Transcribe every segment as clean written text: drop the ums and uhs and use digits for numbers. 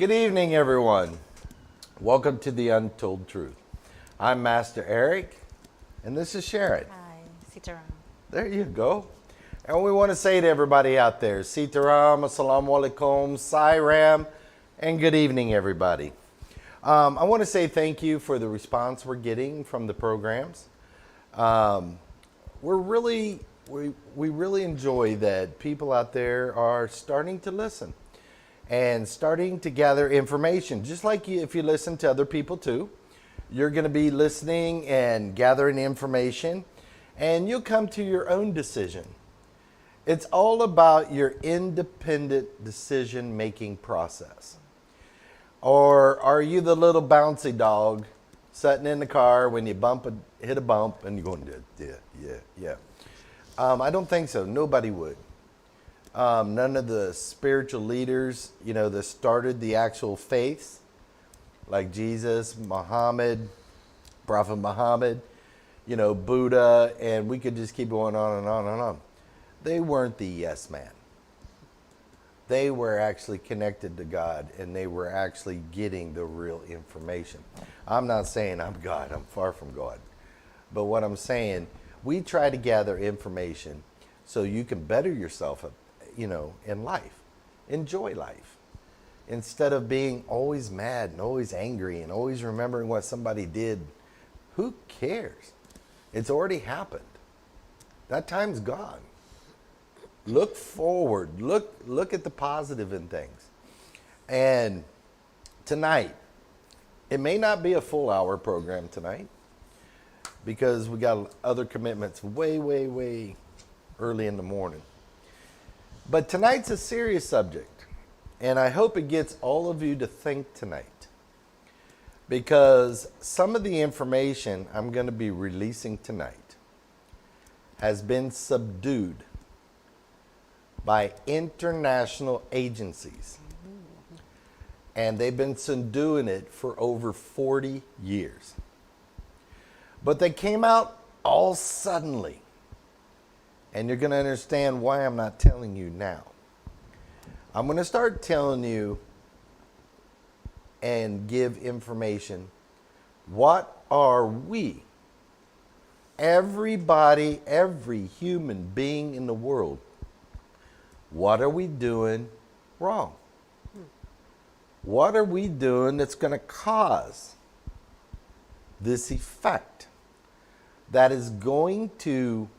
Good evening, everyone. Welcome to the Untold Truth. I'm Master Eric, and this is Sharon. Hi, Sitaram. There you go. And we want to say to everybody out there, Sitaram, Assalamu Alaikum, Sairam, and good evening, everybody. I want to say thank you for the response we're getting from the programs. We really enjoy that people out there are starting to listen and starting to gather information. Just like if you listen to other people too, you're going to be listening and gathering information, and you'll come to your own decision. It's all about your independent decision-making process. Or are you the little bouncy dog sitting in the car when you hit a bump and you're going, yeah. I don't think so. Nobody would. None of the spiritual leaders, that started the actual faiths, like Jesus, Muhammad, Prophet Muhammad, Buddha, and we could just keep going on and on and on. They weren't the yes man. They were actually connected to God, and they were actually getting the real information. I'm not saying I'm God. I'm far from God. But what I'm saying, we try to gather information so you can better yourself, in life. Enjoy life. Instead of being always mad and always angry and always remembering what somebody did. Who cares? It's already happened. That time's gone. Look forward. Look at the positive in things. And tonight, it may not be a full hour program tonight because we got other commitments way early in the morning. But tonight's a serious subject, and I hope it gets all of you to think tonight, because some of the information I'm going to be releasing tonight has been subdued by international agencies, and they've been subduing it for over 40 years. But they came out all suddenly. And you're going to understand why I'm not telling you now. I'm going to start telling you and give information. What are we? Everybody, every human being in the world. What are we doing wrong? What are we doing that's going to cause this effect that is going to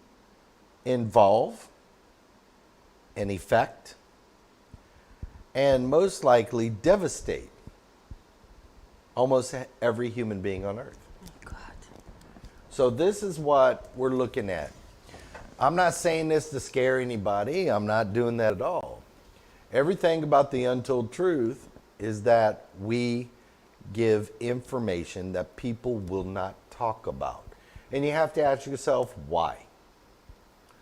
involve an effect and most likely devastate almost every human being on earth? Oh, God. So this is what we're looking at. I'm not saying this to scare anybody. I'm not doing that at all. Everything about the Untold Truth is that we give information that people will not talk about. And you have to ask yourself, why?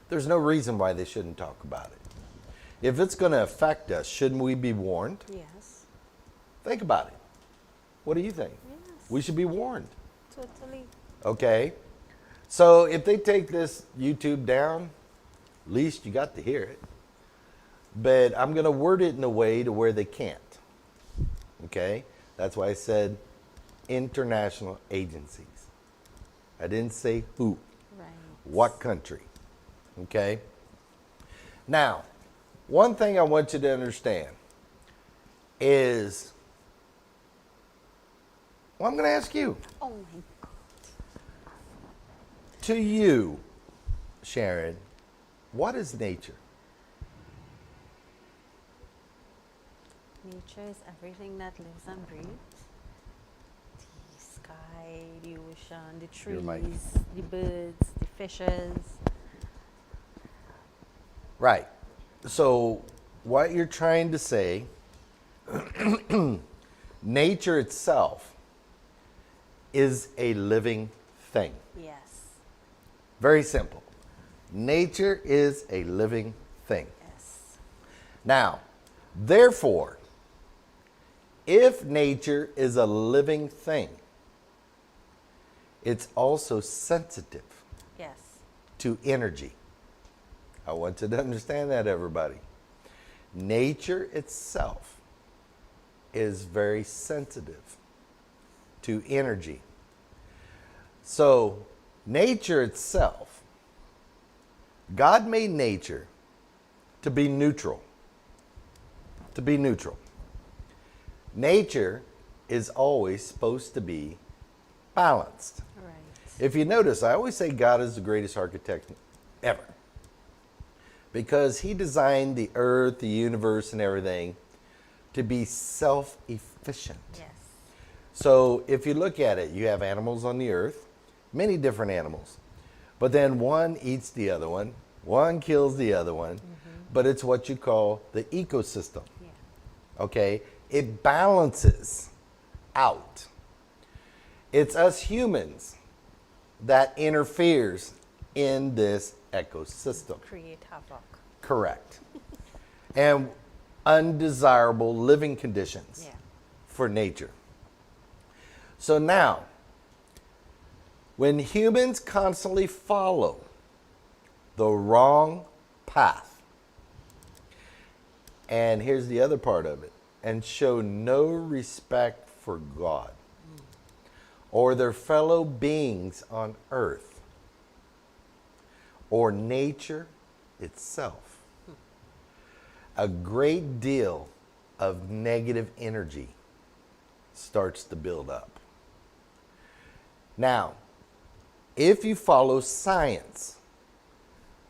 There's no reason why they shouldn't talk about it. If it's going to affect us, shouldn't we be warned? Yes. Think about it. What do you think? Yes. We should be warned. Totally. Okay. So if they take this YouTube down, at least you got to hear it. But I'm going to word it in a way to where they can't. Okay? That's why I said international agencies. I didn't say who. Right. What country. Okay? Now, one thing I want you to understand is, I'm going to ask you. Oh, my God. To you, Sharon, what is nature? Nature is everything that lives and breathes. The sky, the ocean, the trees, the birds, the fishes. Right. So what you're trying to say, nature itself is a living thing. Yes. Very simple. Nature is a living thing. Yes. Now, therefore, if nature is a living thing, it's also sensitive Yes. to energy. I want you to understand that, everybody. Nature itself is very sensitive to energy. So, nature itself, God made nature to be neutral. To be neutral. Nature is always supposed to be balanced. Right. If you notice, I always say God is the greatest architect ever. Because he designed the earth, the universe, and everything to be self-efficient. Yes. So if you look at it, you have animals on the earth, many different animals. But then one eats the other one kills the other one, but it's what you call the ecosystem. Yeah. Okay? It balances out. It's us humans that interferes in this ecosystem. Create havoc. Correct. And undesirable living conditions Yeah. for nature. So now, when humans constantly follow the wrong path, and here's the other part of it, and show no respect for God or their fellow beings on earth or nature itself, a great deal of negative energy starts to build up. Now, if you follow science,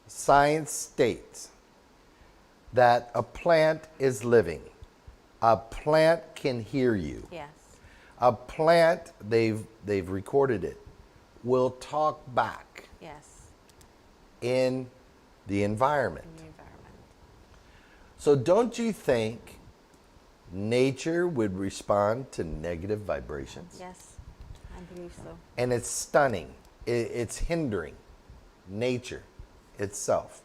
science states that a plant is living. A plant can hear you. Yes. A plant, they've recorded it, will talk back Yes. in the environment. In the environment. So don't you think nature would respond to negative vibrations? Yes. I believe so. And it's stunning. It's hindering nature itself.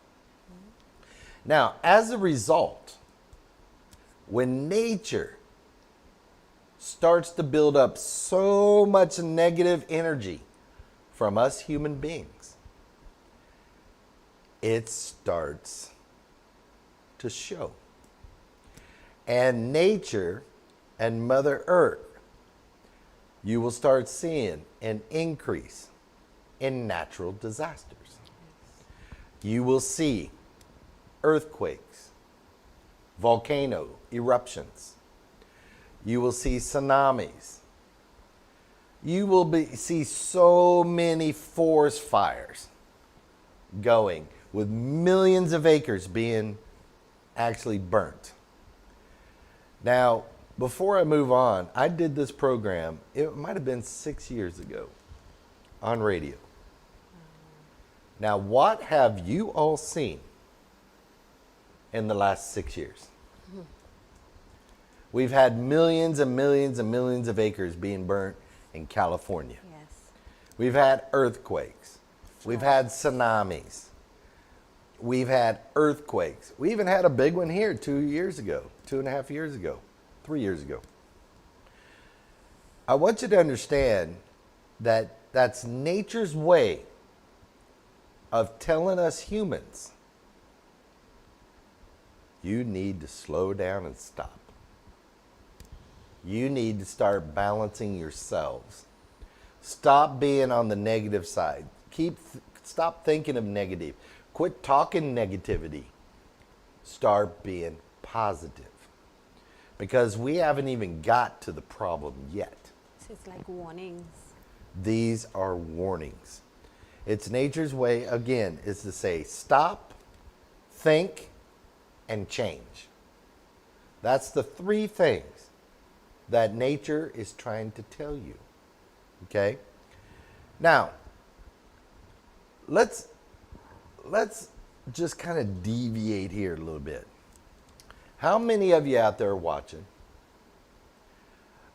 Now, as a result, when nature starts to build up so much negative energy from us human beings, it starts to show. And nature and Mother Earth, you will start seeing an increase in natural disasters. You will see earthquakes, volcano eruptions. You will see tsunamis. You will see so many forest fires going with millions of acres being actually burnt. Now, before I move on, I did this program, it might have been 6 years ago on radio. Now, what have you all seen in the last 6 years? We've had millions and millions and millions of acres being burnt in California. Yes. We've had earthquakes. We've had tsunamis. We've had earthquakes. We even had a big one here 2 years ago, 2.5 years ago, 3 years ago. I want you to understand that that's nature's way of telling us humans, you need to slow down and stop. You need to start balancing yourselves. Stop being on the negative side. Stop thinking of negative. Quit talking negativity. Start being positive. Because we haven't even got to the problem yet. So it's like warnings. These are warnings. It's nature's way, again, is to say stop, think, and change. That's the three things that nature is trying to tell you. Okay? Now, let's just kind of deviate here a little bit. How many of you out there are watching?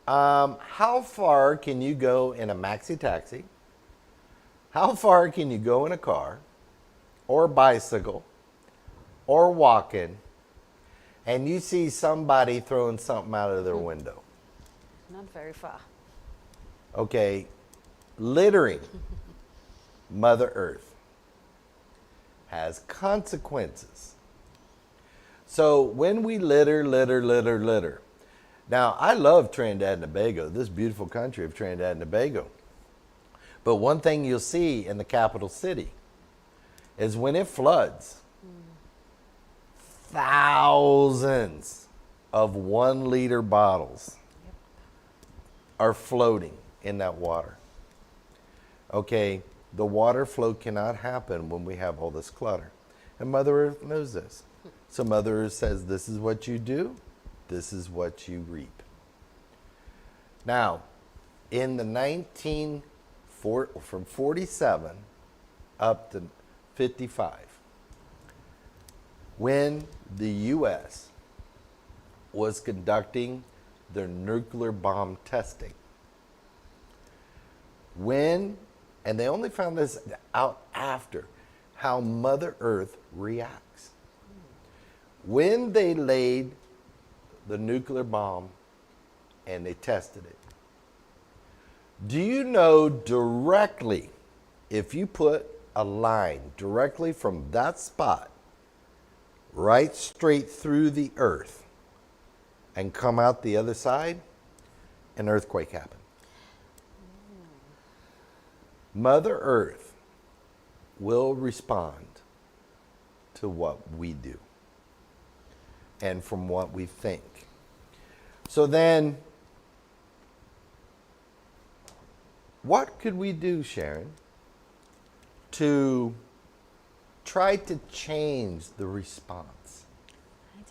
How far can you go in a maxi taxi? How far can you go in a car or bicycle or walking and you see somebody throwing something out of their window? Not very far. Okay, littering Mother Earth has consequences. So when we litter, Now, I love Trinidad and Tobago, this beautiful country of Trinidad and Tobago. But one thing you'll see in the capital city is when it floods, thousands of 1 liter bottles are floating in that water. Okay, the water flow cannot happen when we have all this clutter. And Mother Earth knows this. So Mother Earth says, this is what you do, this is what you reap. Now, in the from 47 up to 55, when the U.S. was conducting their nuclear bomb testing, and they only found this out after, how Mother Earth reacts. When they laid the nuclear bomb and they tested it, do you know directly, if you put a line directly from that spot right straight through the earth and come out the other side, an earthquake happened? Mother Earth will respond to what we do and from what we think. So then, what could we do, Sharon, to try to change the response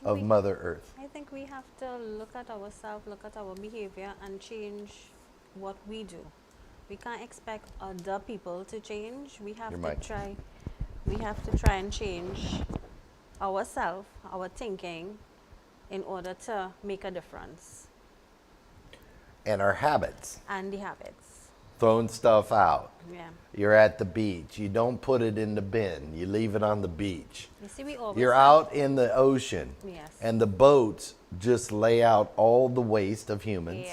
of Mother Earth? I think we have to look at ourselves, look at our behavior, and change what we do. We can't expect other people to change. We have to try and change ourselves, our thinking, in order to make a difference. And our habits. And the habits. Throwing stuff out. Yeah. You're at the beach. You don't put it in the bin. You leave it on the beach. You see, you're out in the ocean. Yes. And the boats just lay out all the waste of humans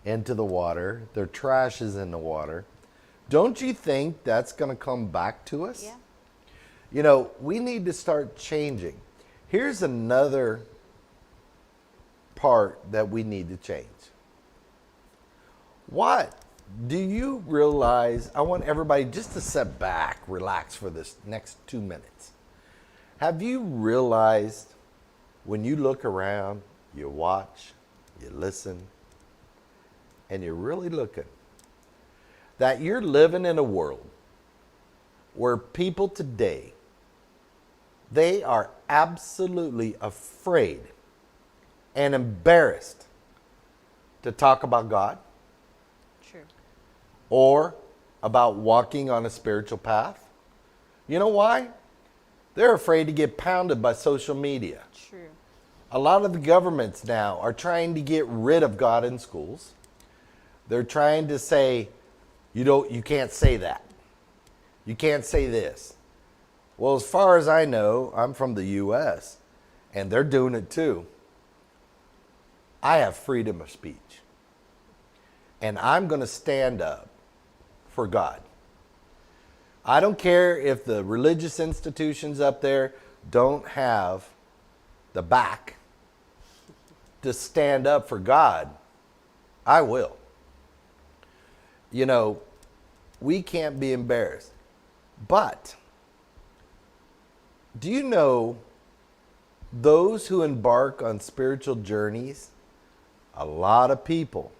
into the water. Their trash is in the water. Don't you think that's going to come back to us? Yeah. You know, we need to start changing. Here's another part that we need to change. What do you realize? I want everybody just to sit back, relax for this next 2 minutes. Have you realized when you look around, you watch, you listen, and you're really looking, that you're living in a world where people today, they are absolutely afraid and embarrassed to talk about God? True. Or about walking on a spiritual path? You know why? They're afraid to get pounded by social media. True. A lot of the governments now are trying to get rid of God in schools. They're trying to say, you can't say that. You can't say this. Well, as far as I know, I'm from the U.S., and they're doing it too. I have freedom of speech. And I'm going to stand up for God. I don't care if the religious institutions up there don't have the back to stand up for God. I will. You know, we can't be embarrassed. But do you know those who embark on spiritual journeys, a lot of people,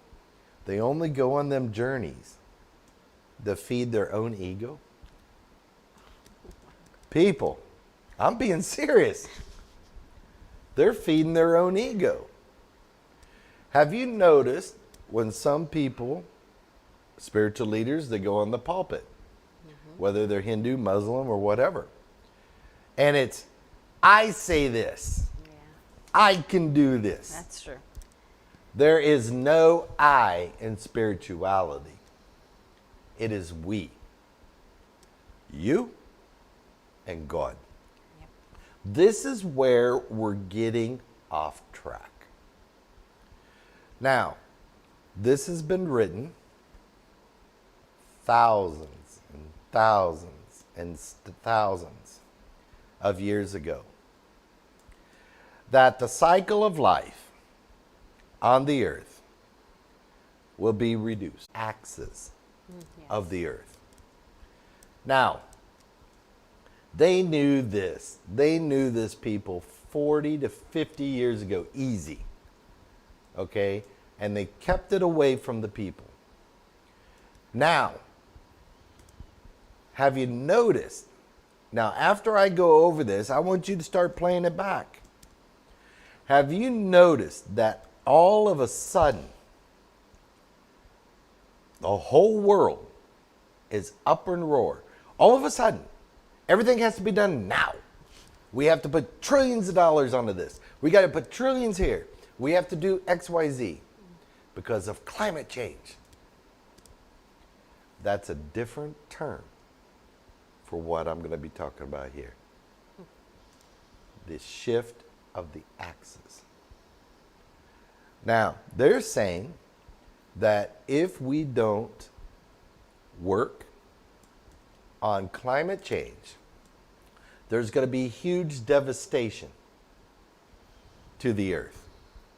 they only go on them journeys to feed their own ego? People, I'm being serious. They're feeding their own ego. Have you noticed when some people, spiritual leaders, they go on the pulpit, whether they're Hindu, Muslim, or whatever, and it's, I say this. Yeah. I can do this. That's true. There is no I in spirituality. It is we. You and God. Yep. This is where we're getting off track. Now, this has been written thousands and thousands and thousands of years ago, that the cycle of life on the earth will be reduced. Axis Yes. of the earth. Now, they knew this. They knew this, people, 40 to 50 years ago, easy. Okay? And they kept it away from the people. Now, have you noticed? Now, after I go over this, I want you to start playing it back. Have you noticed that all of a sudden, the whole world is up in roar? All of a sudden, everything has to be done now. We have to put trillions of dollars onto this. We got to put trillions here. We have to do X, Y, Z because of climate change. That's a different term for what I'm going to be talking about here. The shift of the axis. Now, they're saying that if we don't work on climate change, there's going to be huge devastation to the earth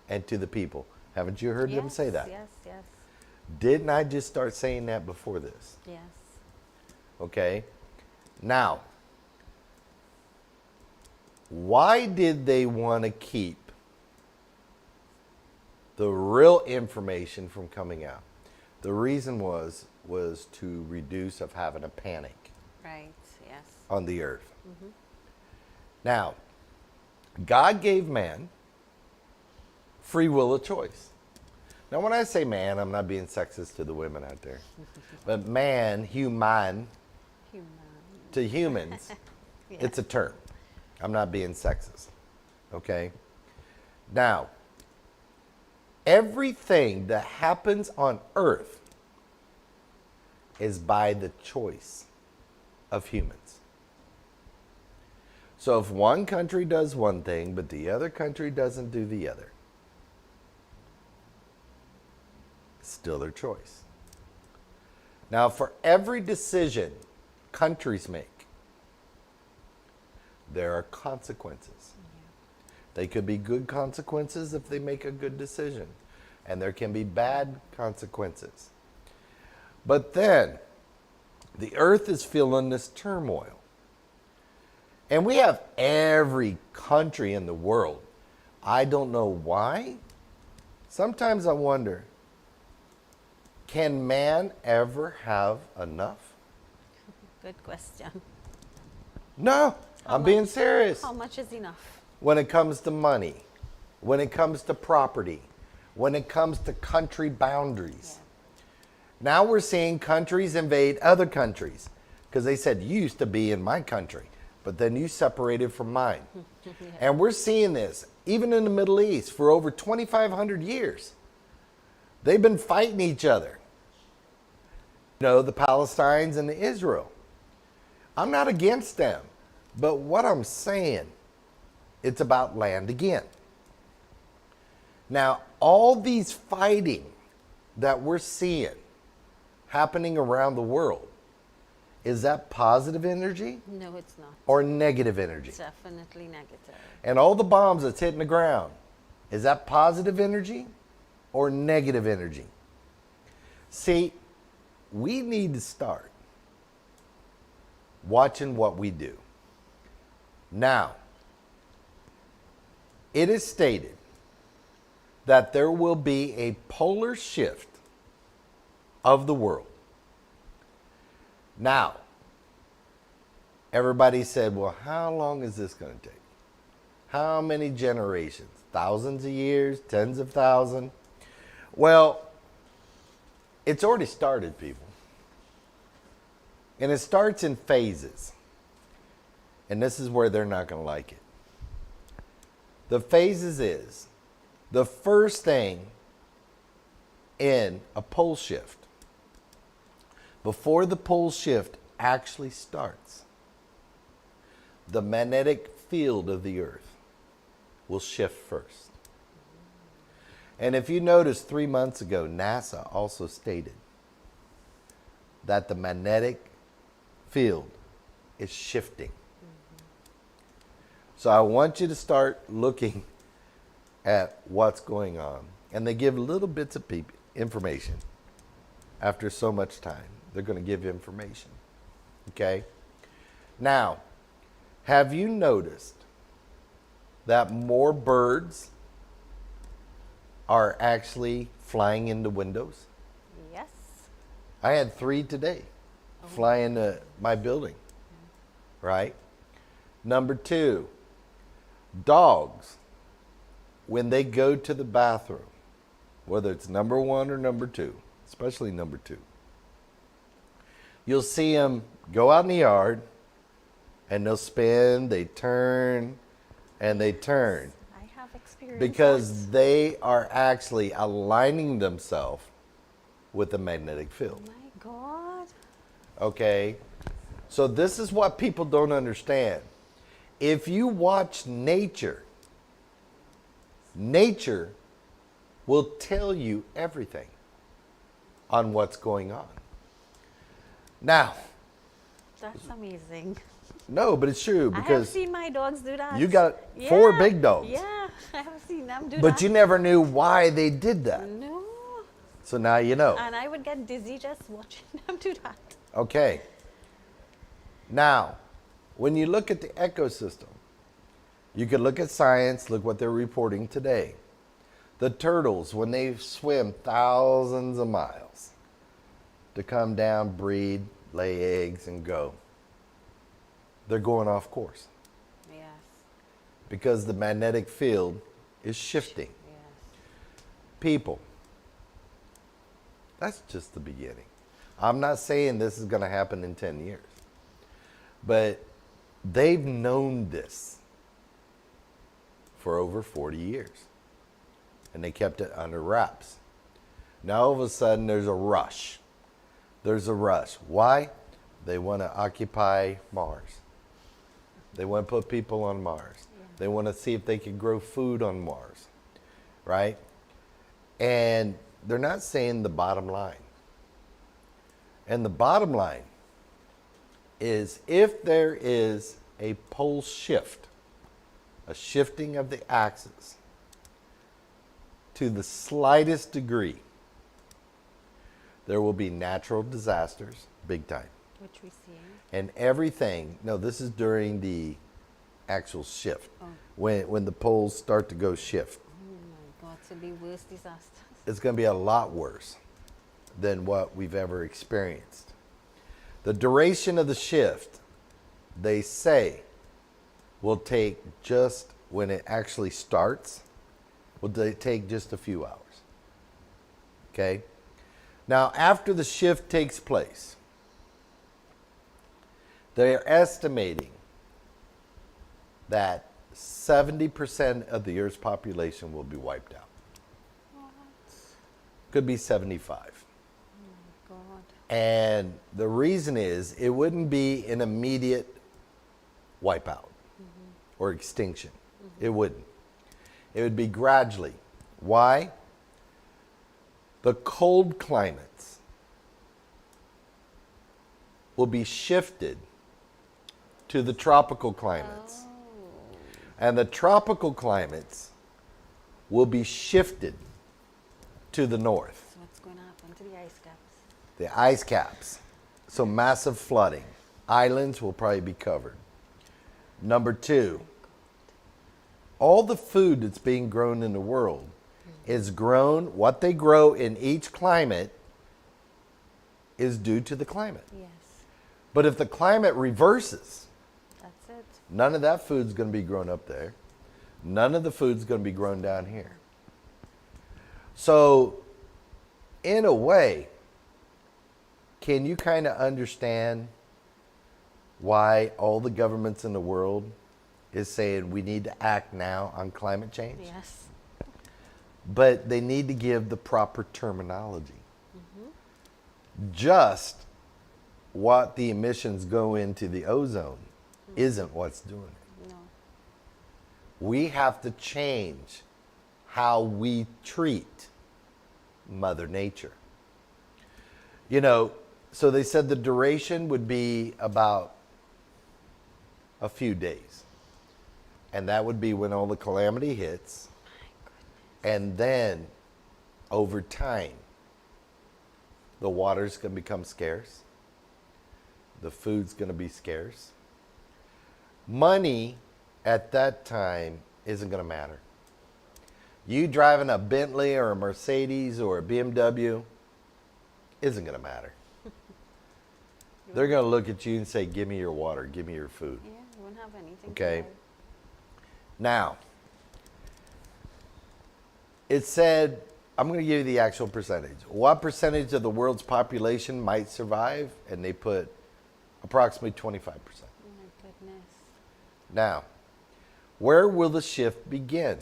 and to the people. Haven't you heard them say that? Yes, yes. Didn't I just start saying that before this? Yes. Okay. Now, why did they want to keep the real information from coming out? The reason was to reduce of having a panic Right, yes. on the earth. Now, God gave man free will of choice. Now, when I say man, I'm not being sexist to the women out there, but man, human, to humans, Yeah. it's a term. I'm not being sexist. Okay? Now, everything that happens on earth is by the choice of humans. So if one country does one thing, but the other country doesn't do the other, it's still their choice. Now, for every decision countries make, there are consequences. They could be good consequences if they make a good decision, and there can be bad consequences. But then, the earth is feeling this turmoil. And we have every country in the world. I don't know why. Sometimes I wonder, can man ever have enough? Good question. No, I'm being serious. How much is enough? When it comes to money, when it comes to property, when it comes to country boundaries. Now we're seeing countries invade other countries because they said, you used to be in my country, but then you separated from mine. And we're seeing this even in the Middle East for over 2,500 years. They've been fighting each other. You know, the Palestinians and the Israel. I'm not against them, but what I'm saying, it's about land again. Now, all these fighting that we're seeing happening around the world, is that positive energy No, it's not. or negative energy? Definitely negative. And all the bombs that's hitting the ground, is that positive energy or negative energy? See, we need to start watching what we do. Now, it is stated that there will be a polar shift of the world. Now, everybody said, well, how long is this going to take? How many generations? Thousands of years? Tens of thousands? Well, it's already started, people. And it starts in phases. And this is where they're not going to like it. The phases is, the first thing in a pole shift, before the pole shift actually starts, the magnetic field of the earth will shift first. And if you notice, 3 months ago, NASA also stated that the magnetic field is shifting. So I want you to start looking at what's going on. and they give little bits of information. After so much time, they're going to give you information. Okay? Now, have you noticed that more birds are actually flying into windows? Yes. I had 3 today fly into my building, right? Number 2, dogs, when they go to the bathroom, whether it's number 1 or number 2, especially number 2, you'll see them go out in the yard and they'll spin, they turn, and they turn. I have experience. Because they are actually aligning themselves with the magnetic field. Oh my God. Okay? So this is what people don't understand. If you watch nature, nature will tell you everything on what's going on. Now, That's amazing. no, but it's true I have because seen my dogs do that. you got 4 big dogs. Yeah, I have seen them do that. But you never knew why they did that. No. So now you know. And I would get dizzy just watching them do that. Okay. Now, when you look at the ecosystem, you could look at science, look what they're reporting today. The turtles, when they swim thousands of miles to come down, breed, lay eggs, and go, they're going off course Yes. because the magnetic field is shifting. Yes. People, that's just the beginning. I'm not saying this is going to happen in 10 years, but they've known this for over 40 years, and they kept it under wraps. Now all of a sudden there's a rush. There's a rush. Why? They want to occupy Mars. They want to put people on Mars. Yeah. They want to see if they can grow food on Mars, right? And they're not saying the bottom line. And the bottom line is if there is a pole shift, a shifting of the axis to the slightest degree, there will be natural disasters, big time. Which we see. And everything, no, this is during the actual shift, when the poles start to go shift. Oh my God, to be worse disasters. It's going to be a lot worse than what we've ever experienced. The duration of the shift, they say, will take just, when it actually starts, will take just a few hours. Okay? Now, after the shift takes place, they are estimating that 70% of the Earth's population will be wiped out. What? Could be 75. Oh my God. And the reason is it wouldn't be an immediate wipeout or extinction. It wouldn't. It would be gradually. Why? The cold climates will be shifted to the tropical climates. Oh. And the tropical climates will be shifted to the north. So what's going to happen to the ice caps? The ice caps. So massive flooding. Islands will probably be covered. Number 2, all the food that's being grown in the world is grown, what they grow in each climate is due to the climate. Yes. But if the climate reverses, That's it. none of that food's going to be grown up there. None of the food's going to be grown down here. So, in a way, can you kind of understand why all the governments in the world is saying we need to act now on climate change? Yes. But they need to give the proper terminology. Just what the emissions go into the ozone isn't what's doing it. No. We have to change how we treat Mother Nature. You know, so they said the duration would be about a few days. And that would be when all the calamity hits. And then over time, the water's going to become scarce. The food's going to be scarce. Money at that time isn't going to matter. You driving a Bentley or a Mercedes or a BMW isn't going to matter. They're going to look at you and say, give me your water, give me your food. Yeah, you won't have anything. Okay. Now, it said, I'm going to give you the actual percentage. What percentage of the world's population might survive? And they put approximately 25%. Oh my goodness. Now, where will the shift begin?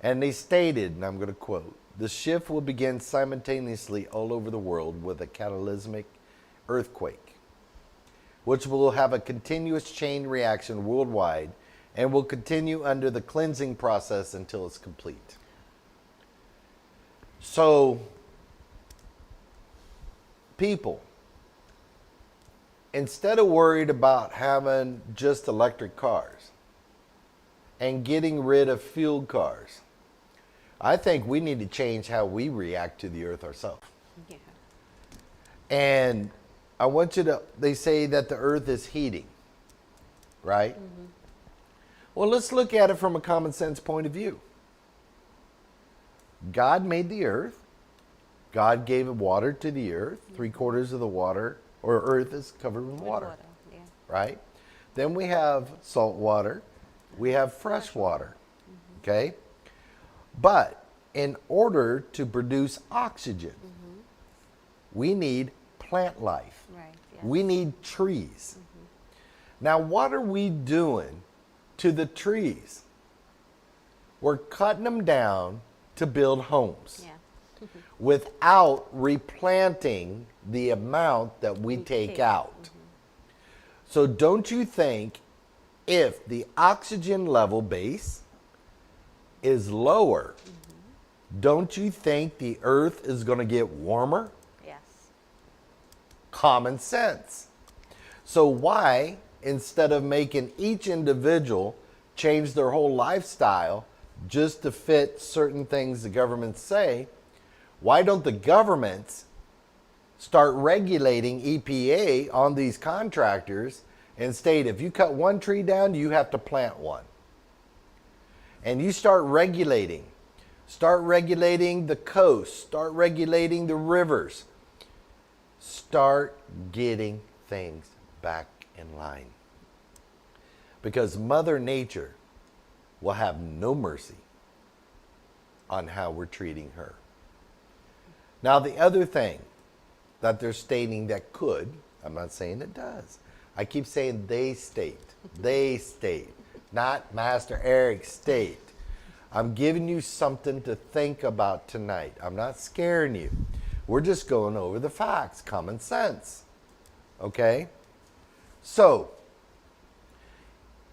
And they stated, and I'm going to quote, the shift will begin simultaneously all over the world with a cataclysmic earthquake, which will have a continuous chain reaction worldwide and will continue under the cleansing process until it's complete. So, people, instead of worried about having just electric cars and getting rid of fuel cars, I think we need to change how we react to the earth ourselves. Yeah. And I want you to, they say that the earth is heating, right? Mm-hmm. Well, let's look at it from a common sense point of view. God made the earth. God gave water to the earth. 3/4 of the water, or earth, is covered with water. Yeah. Right? Then we have salt water. We have fresh water. Mm-hmm. Okay? But in order to produce oxygen, we need plant life. Right. Yes. We need trees. Now, what are we doing to the trees? We're cutting them down to build homes without replanting the amount that we take out. So don't you think if the oxygen level base is lower, don't you think the earth is going to get warmer? Yes. Common sense. So why, instead of making each individual change their whole lifestyle just to fit certain things the governments say, why don't the governments start regulating EPA on these contractors and state, if you cut one tree down, you have to plant one? And you start regulating the coast, start regulating the rivers, start getting things back in line. Because Mother Nature will have no mercy on how we're treating her. Now, the other thing that they're stating that could, I'm not saying it does. I keep saying they state, not Master Eric state. I'm giving you something to think about tonight. I'm not scaring you. We're just going over the facts, common sense. Okay? So,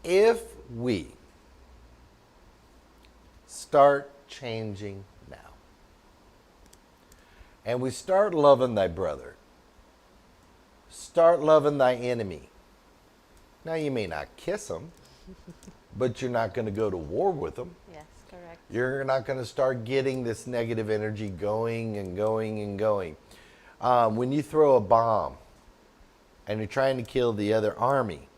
if we start changing now, and we start loving thy brother, start loving thy enemy. Now, you may not kiss them, but you're not going to go to war with them. Yes, correct. You're not going to start getting this negative energy going and going and going. When you throw a bomb and you're trying to kill the other army,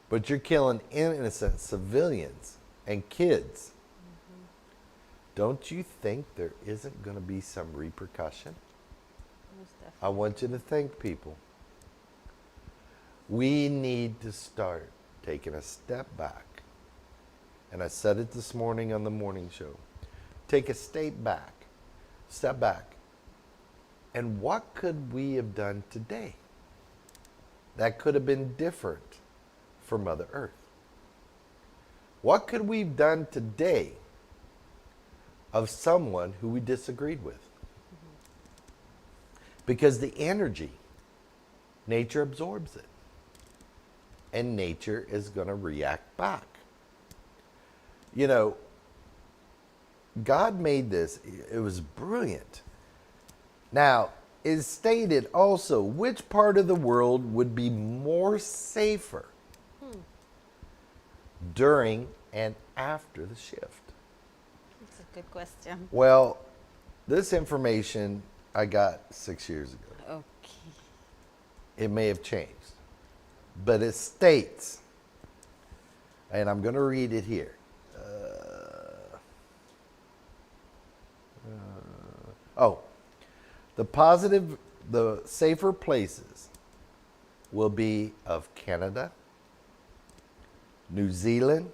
but you're killing innocent civilians and kids, don't you think there isn't going to be some repercussion? Most definitely. I want you to think, people. We need to start taking a step back. And I said it this morning on the morning show. Take a step back. And what could we have done today that could have been different for Mother Earth? What could we have done today of someone who we disagreed with? Because the energy, nature absorbs it. And nature is going to react back. You know, God made this. It was brilliant. Now, it is stated also which part of the world would be more safer during and after the shift. Good question. Well, this information I got 6 years ago. Okay. It may have changed, but it states, and I'm going to read it here. The safer places will be of Canada, New Zealand,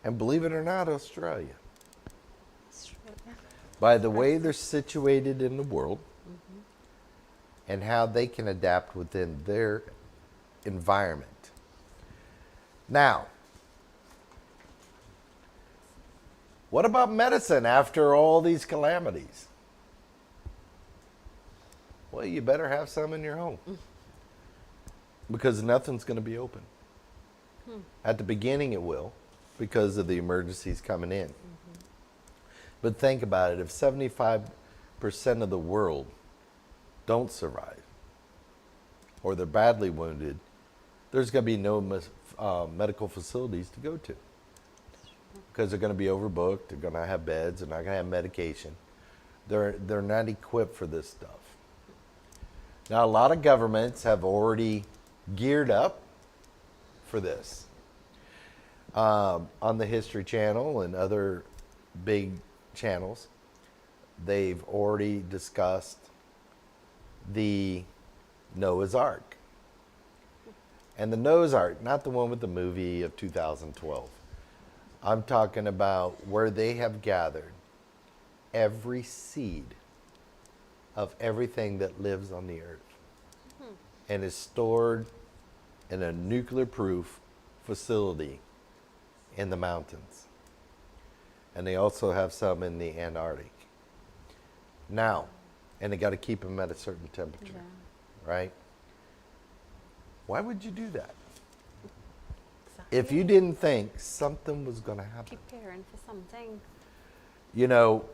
and believe it or not, Australia. By the way they're situated in the world and how they can adapt within their environment. Now, what about medicine after all these calamities? Well, you better have some in your home because nothing's going to be open. At the beginning it will because of the emergencies coming in. But think about it, if 75% of the world don't survive or they're badly wounded, there's going to be no medical facilities to go to because they're going to be overbooked, they're going to have beds, they're not going to have medication. They're not equipped for this stuff. Now, a lot of governments have already geared up for this. On the History Channel and other big channels, they've already discussed the Noah's Ark. And the Noah's Ark, not the one with the movie of 2012. I'm talking about where they have gathered every seed of everything that lives on the earth and is stored in a nuclear-proof facility in the mountains. And they also have some in the Antarctic. Now, and they got to keep them at a certain temperature, right? Why would you do that? Exactly. If you didn't think something was going to happen. Preparing for something. You know,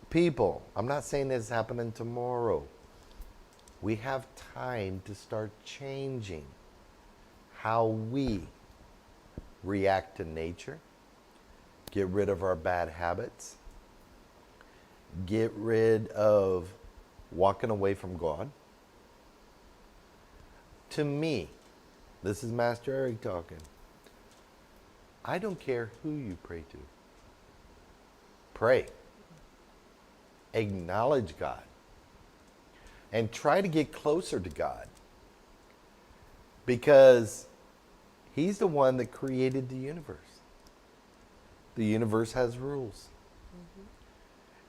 people, I'm not saying this is happening tomorrow. We have time to start changing how we react to nature, get rid of our bad habits, get rid of walking away from God. To me, this is Master Eric talking. I don't care who you pray to. Pray. Acknowledge God. And try to get closer to God. Because He's the one that created the universe. The universe has rules.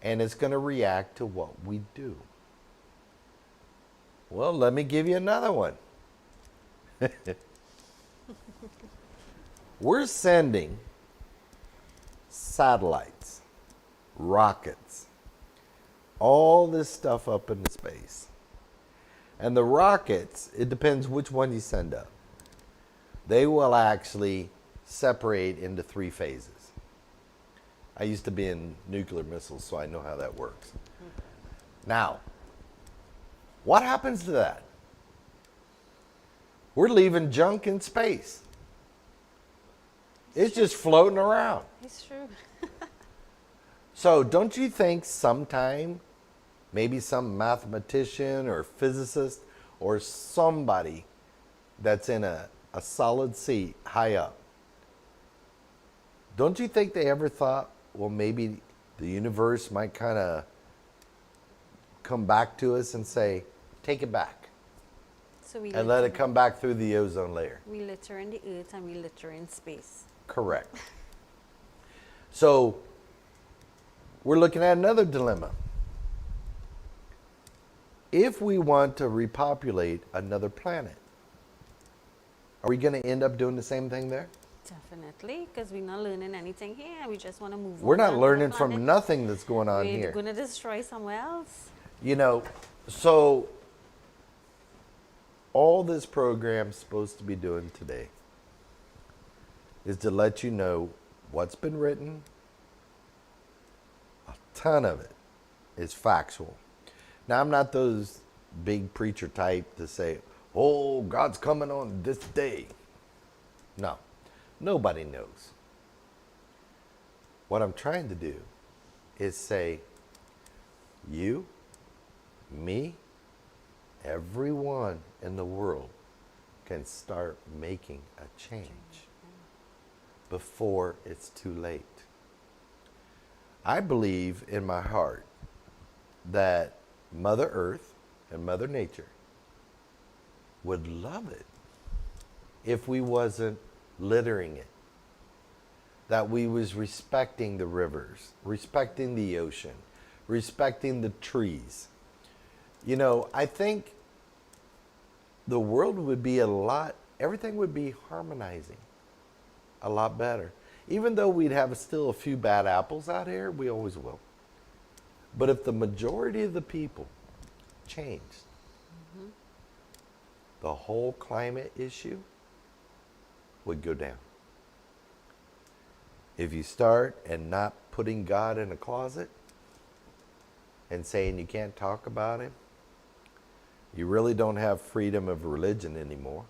And it's going to react to what we do. Well, let me give you another one. We're sending satellites, rockets, all this stuff up into space. And the rockets, it depends which one you send up. They will actually separate into 3 phases. I used to be in nuclear missiles, so I know how that works. Now, what happens to that? We're leaving junk in space. It's just floating around. It's true. So don't you think sometime, maybe some mathematician or physicist or somebody that's in a solid seat high up, don't you think they ever thought, well, maybe the universe might kind of come back to us and say, take it back. So And let it come back through the ozone layer. We litter in the earth and we litter in space. Correct. So we're looking at another dilemma. If we want to repopulate another planet, are we going to end up doing the same thing there? Definitely, because we're not learning anything here. We just want to move on. We're not to learning another planet. from nothing that's going on We're here. going to destroy somewhere else. You know, so all this program's supposed to be doing today is to let you know what's been written. A ton of it is factual. Now, I'm not those big preacher type to say, oh, God's coming on this day. No, nobody knows. What I'm trying to do is say, you, me, everyone in the world can start making a change before it's too late. I believe in my heart that Mother Earth and Mother Nature would love it if we wasn't littering it, that we was respecting the rivers, respecting the ocean, respecting the trees. You know, I think the world would be everything would be harmonizing a lot better. Even though we'd have still a few bad apples out here, we always will. But if the majority of the people changed, the whole climate issue would go down. If you start and not putting God in a closet and saying you can't talk about him, you really don't have freedom of religion anymore.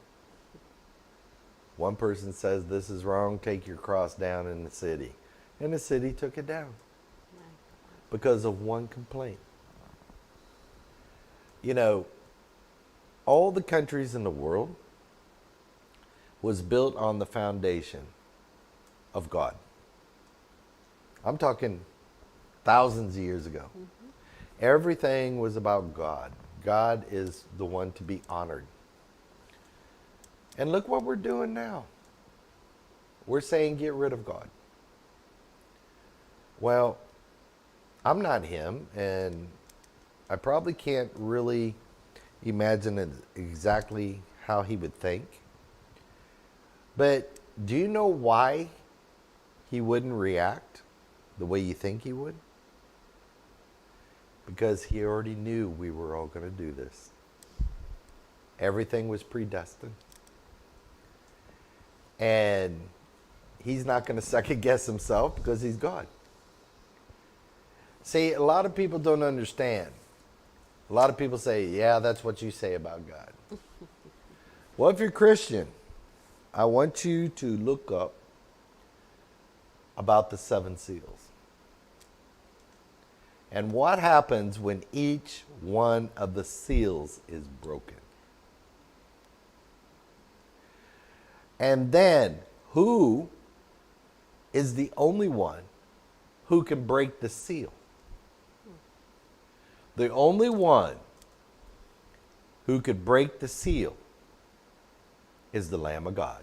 One person says this is wrong, take your cross down in the city. And the city took it down because of one complaint. You know, all the countries in the world was built on the foundation of God. I'm talking thousands of years ago. Everything was about God. God is the one to be honored. And look what we're doing now. We're saying get rid of God. Well, I'm not him, and I probably can't really imagine exactly how he would think. But do you know why he wouldn't react the way you think he would? Because he already knew we were all going to do this. Everything was predestined. And he's not going to second guess himself because he's God. See, a lot of people don't understand. A lot of people say, yeah, that's what you say about God. Well, if you're Christian, I want you to look up about the 7 seals. And what happens when each one of the seals is broken. And then, who is the only one who can break the seal? The only one who could break the seal is the Lamb of God,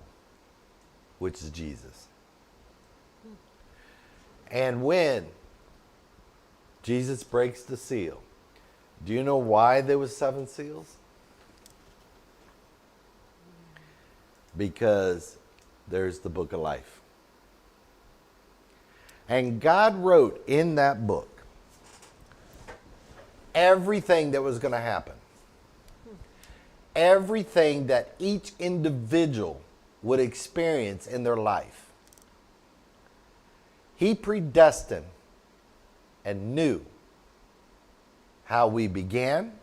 which is Jesus. And when Jesus breaks the seal, do you know why there was 7 seals? Because there's the book of life. And God wrote in that book everything that was going to happen. Everything that each individual would experience in their life. He predestined and knew how we began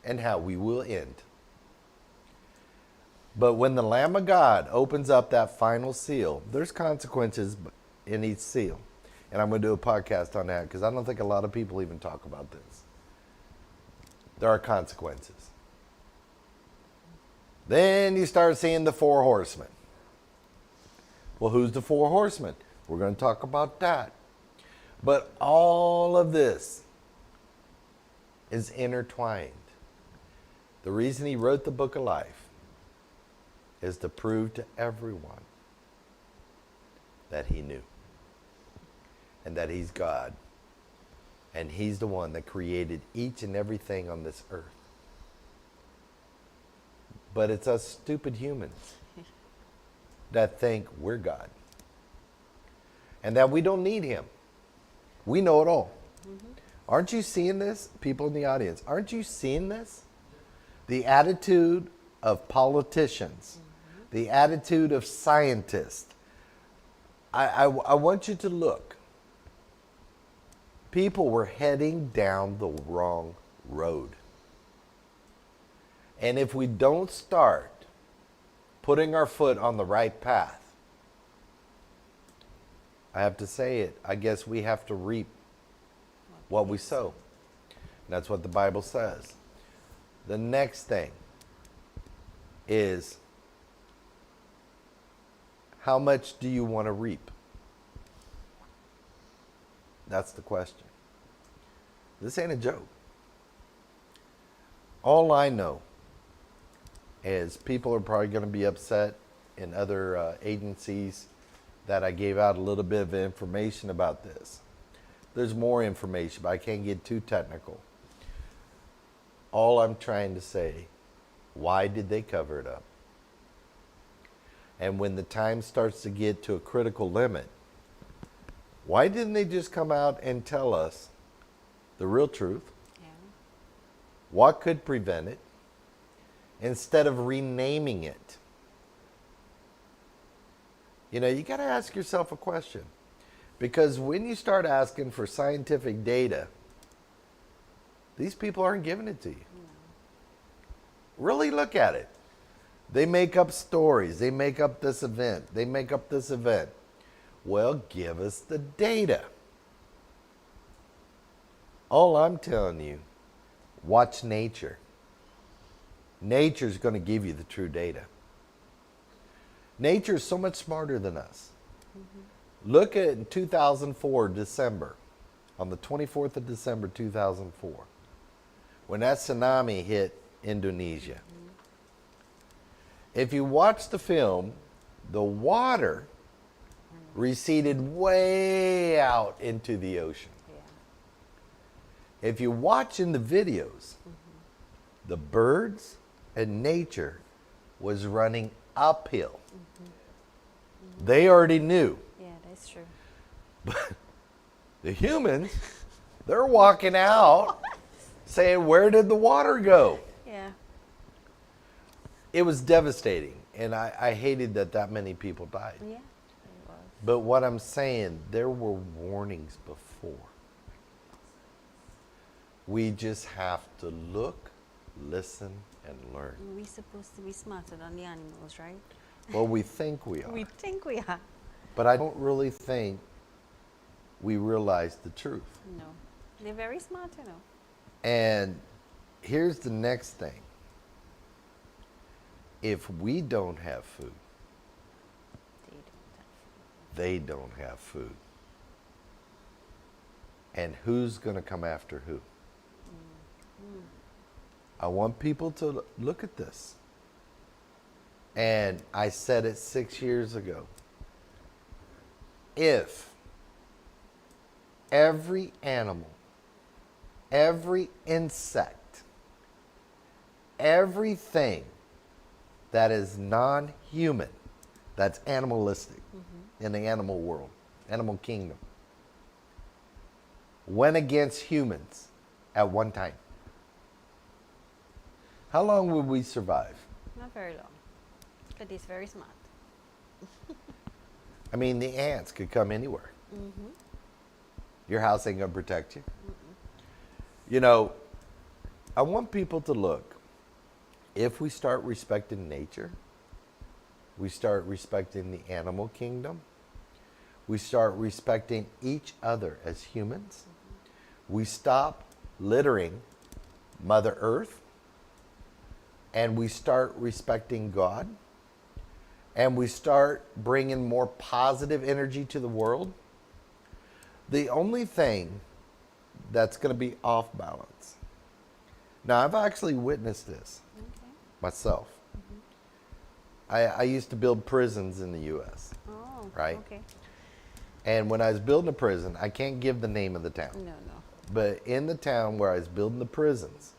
and how we will end. But when the Lamb of God opens up that final seal, there's consequences in each seal. And I'm going to do a podcast on that because I don't think a lot of people even talk about this. There are consequences. Then you start seeing the 4 horsemen. Well, who's the 4 horsemen? We're going to talk about that. But all of this is intertwined. The reason he wrote the book of life is to prove to everyone that he knew and that he's God and he's the one that created each and everything on this earth. But it's us stupid humans that think we're God and that we don't need him. We know it all. Aren't you seeing this, people in the audience? Aren't you seeing this? The attitude of politicians, the attitude of scientists. I want you to look. People were heading down the wrong road. And if we don't start putting our foot on the right path, I have to say it. I guess we have to reap what we sow. That's what the Bible says. The next thing is, how much do you want to reap? That's the question. This ain't a joke. All I know is people are probably going to be upset in other agencies that I gave out a little bit of information about this. There's more information, but I can't get too technical. All I'm trying to say, why did they cover it up? And when the time starts to get to a critical limit, why didn't they just come out and tell us the real truth? Yeah. What could prevent it? Instead of renaming it. You know, you got to ask yourself a question. Because when you start asking for scientific data, these people aren't giving it to you. No. Really look at it. They make up stories. They make up this event. They make up this event. Well, give us the data. All I'm telling you, watch nature. Nature's going to give you the true data. Nature is so much smarter than us. Mm-hmm. Look at 2004, December, on the 24th of December, 2004, when that tsunami hit Indonesia. Mm-hmm. If you watch the film, the water receded way out into the ocean. Yeah. If you watch in the videos, mm-hmm. the birds and nature was running uphill. Mm-hmm. Mm-hmm. They already knew. Yeah, that's true. But the humans, they're walking out saying, where did the water go? Yeah. It was devastating, and I hated that many people died. Yeah. But what I'm saying, there were warnings before. We just have to look, listen, and learn. We're supposed to be smarter than the animals, right? Well, we think we are. We think we are. But I don't really think we realize the truth. No. They're very smart, you know. And here's the next thing. If we don't have food, they don't have food. And who's going to come after who? Mm-hmm. I want people to look at this. And I said it 6 years ago. If every animal, every insect, everything that is non-human, that's animalistic, mm-hmm. in the animal world, animal kingdom, went against humans at one time, how long would we survive? Not very long. But it's very smart. I mean, the ants could come anywhere. Mm-hmm. Your house ain't going to protect you. Mm-mm. You know, I want people to look. If we start respecting nature, we start respecting the animal kingdom, we start respecting each other as humans, mm-hmm. we stop littering Mother Earth, and we start respecting God, and we start bringing more positive energy to the world, the only thing that's going to be off balance. Now, I've actually witnessed this myself. Mm-hmm. I used to build prisons in the U.S. Oh, right? Okay. And when I was building a prison, I can't give the name of the town. No. But in the town where I was building the prisons,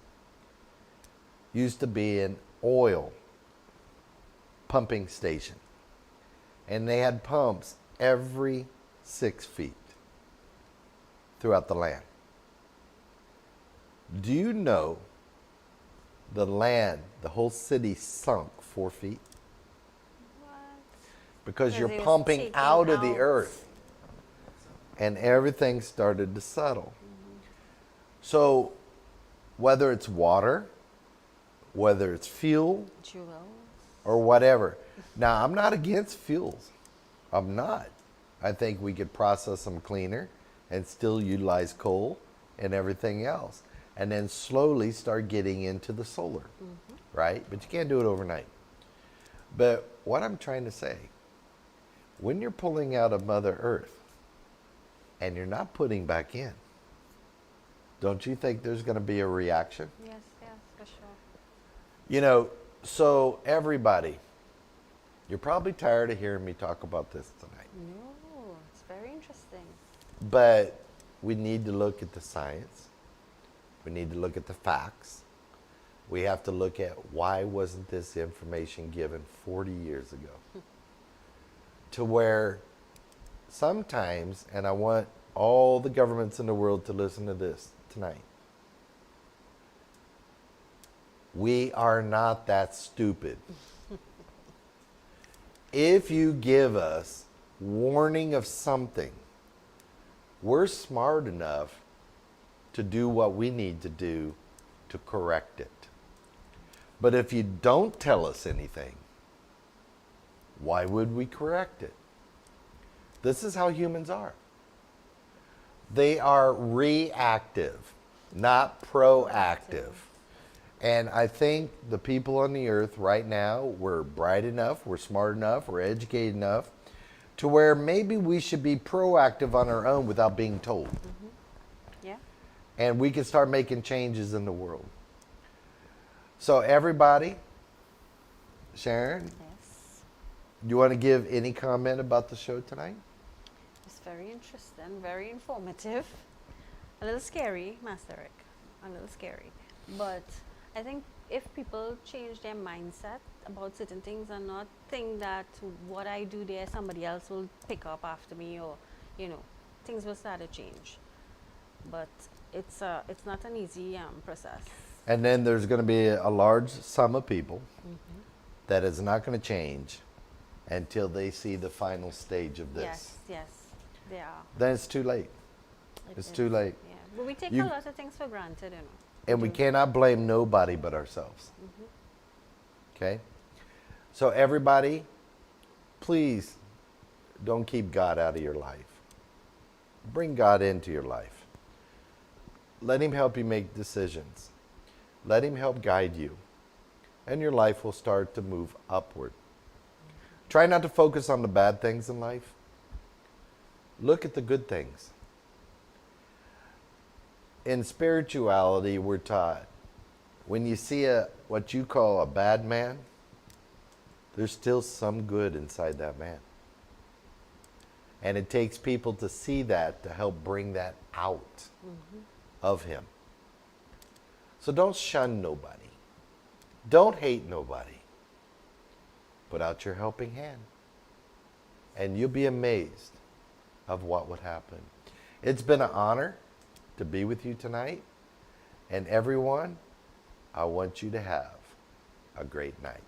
used to be an oil pumping station. And they had pumps every 6 feet throughout the land. Do you know the land, the whole city sunk 4 feet? What? Because you're pumping out of the earth. And everything started to settle. Mm-hmm. So whether it's water, whether it's fuel, or whatever. Now, I'm not against fuels. I'm not. I think we could process them cleaner and still utilize coal and everything else. And then slowly start getting into the solar, right? But you can't do it overnight. But what I'm trying to say, when you're pulling out of Mother Earth and you're not putting back in, don't you think there's going to be a reaction? Yes, yes, for sure. You know, so everybody, you're probably tired of hearing me talk about this tonight. No, it's very interesting. But we need to look at the science. We need to look at the facts. We have to look at why wasn't this information given 40 years ago? To where sometimes, and I want all the governments in the world to listen to this tonight, we are not that stupid. If you give us warning of something, we're smart enough to do what we need to do to correct it. But if you don't tell us anything, why would we correct it? This is how humans are. They are reactive, not proactive. And I think the people on the earth right now, we're bright enough, we're smart enough, we're educated enough to where maybe we should be proactive on our own without being told. Yeah. And we can start making changes in the world. So everybody, Sharon, Yes. you want to give any comment about the show tonight? It's very interesting, very informative. A little scary, Master Eric. A little scary. But I think if people change their mindset about certain things and not think that what I do there, somebody else will pick up after me, or, things will start to change. But it's not an easy process. And then there's going to be a large sum of people that is not going to change until they see the final stage of this. Yes, yes, they are. Then it's too late. It It's is, too late. Yeah. But we take You- a lot of things for granted, And we cannot blame nobody but ourselves. Okay? So everybody, please don't keep God out of your life. Bring God into your life. Let him help you make decisions. Let him help guide you. And your life will start to move upward. Try not to focus on the bad things in life. Look at the good things. In spirituality, we're taught when you see what you call a bad man, there's still some good inside that man. And it takes people to see that to help bring that out of him. So don't shun nobody. Don't hate nobody. Put out your helping hand. And you'll be amazed of what would happen. It's been an honor to be with you tonight. And everyone, I want you to have a great night.